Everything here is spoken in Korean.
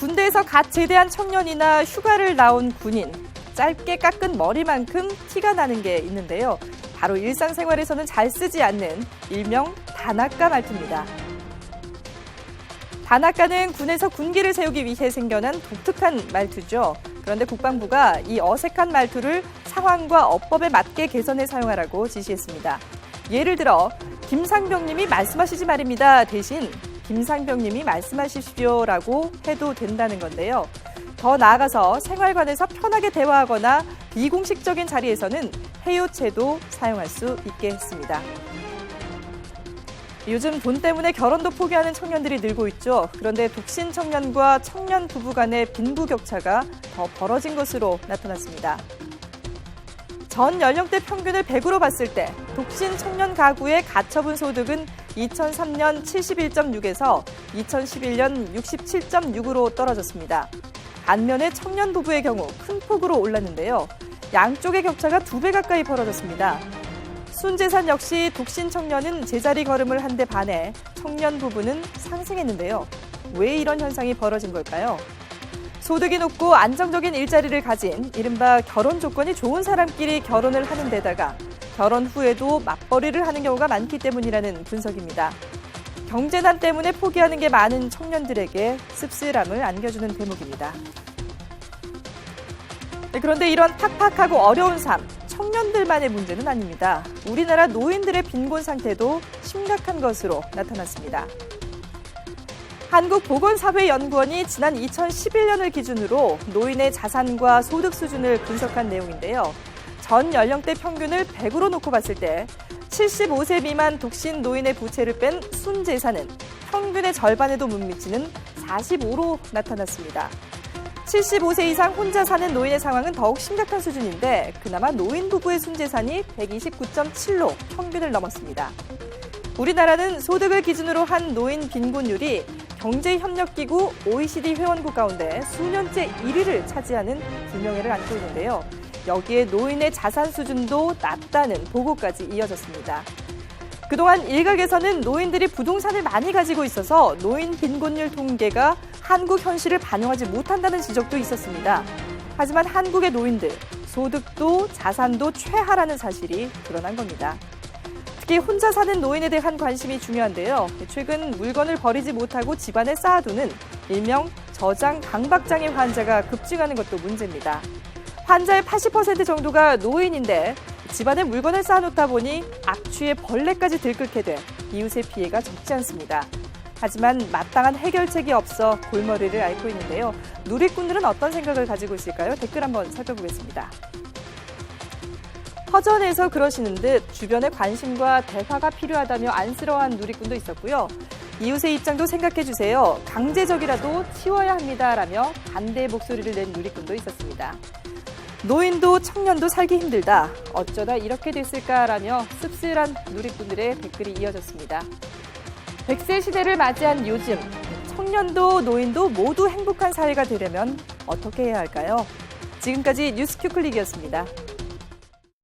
군대에서 갓 제대한 청년이나 휴가를 나온 군인, 짧게 깎은 머리만큼 티가 나는 게 있는데요. 바로 일상생활에서는 잘 쓰지 않는 일명 단아까 말투입니다. 단아까는 군에서 군기를 세우기 위해 생겨난 독특한 말투죠. 그런데 국방부가 이 어색한 말투를 상황과 어법에 맞게 개선해 사용하라고 지시했습니다. 예를 들어 김상병님이 말씀하시지 말입니다. 대신 김상병님이 말씀하십시오라고 해도 된다는 건데요. 더 나아가서 생활관에서 편하게 대화하거나 비공식적인 자리에서는 해요체도 사용할 수 있게 했습니다. 요즘 돈 때문에 결혼도 포기하는 청년들이 늘고 있죠. 그런데 독신 청년과 청년 부부 간의 빈부격차가 더 벌어진 것으로 나타났습니다. 전 연령대 평균을 100으로 봤을 때 독신 청년 가구의 가처분 소득은 2003년 71.6에서 2011년 67.6으로 떨어졌습니다. 반면에 청년 부부의 경우 큰 폭으로 올랐는데요. 양쪽의 격차가 2배 가까이 벌어졌습니다. 순재산 역시 독신 청년은 제자리 걸음을 한 데 반해 청년 부부는 상승했는데요. 왜 이런 현상이 벌어진 걸까요? 소득이 높고 안정적인 일자리를 가진 이른바 결혼 조건이 좋은 사람끼리 결혼을 하는 데다가 결혼 후에도 맞벌이를 하는 경우가 많기 때문이라는 분석입니다. 경제난 때문에 포기하는 게 많은 청년들에게 씁쓸함을 안겨주는 대목입니다. 그런데 이런 팍팍하고 어려운 삶, 청년들만의 문제는 아닙니다. 우리나라 노인들의 빈곤 상태도 심각한 것으로 나타났습니다. 한국보건사회연구원이 지난 2011년을 기준으로 노인의 자산과 소득 수준을 분석한 내용인데요. 전 연령대 평균을 100으로 놓고 봤을 때 75세 미만 독신 노인의 부채를 뺀 순재산은 평균의 절반에도 못 미치는 45로 나타났습니다. 75세 이상 혼자 사는 노인의 상황은 더욱 심각한 수준인데 그나마 노인 부부의 순재산이 129.7로 평균을 넘었습니다. 우리나라는 소득을 기준으로 한 노인 빈곤율이 경제협력기구 OECD 회원국 가운데 수년째 1위를 차지하는 불명예를 안고 있는데요. 여기에 노인의 자산 수준도 낮다는 보고까지 이어졌습니다. 그동안 일각에서는 노인들이 부동산을 많이 가지고 있어서 노인 빈곤율 통계가 한국 현실을 반영하지 못한다는 지적도 있었습니다. 하지만 한국의 노인들, 소득도 자산도 최하라는 사실이 드러난 겁니다. 특히 혼자 사는 노인에 대한 관심이 중요한데요. 최근 물건을 버리지 못하고 집안에 쌓아두는 일명 저장 강박장애 환자가 급증하는 것도 문제입니다. 환자의 80% 정도가 노인인데 집안에 물건을 쌓아놓다 보니 악취에 벌레까지 들끓게 돼 이웃의 피해가 적지 않습니다. 하지만 마땅한 해결책이 없어 골머리를 앓고 있는데요. 누리꾼들은 어떤 생각을 가지고 있을까요? 댓글 한번 살펴보겠습니다. 허전해서 그러시는 듯 주변의 관심과 대화가 필요하다며 안쓰러워한 누리꾼도 있었고요. 이웃의 입장도 생각해 주세요. 강제적이라도 치워야 합니다라며 반대의 목소리를 낸 누리꾼도 있었습니다. 노인도 청년도 살기 힘들다. 어쩌다 이렇게 됐을까라며 씁쓸한 누리꾼들의 댓글이 이어졌습니다. 100세 시대를 맞이한 요즘, 청년도 노인도 모두 행복한 사회가 되려면 어떻게 해야 할까요? 지금까지 뉴스큐 클릭이었습니다.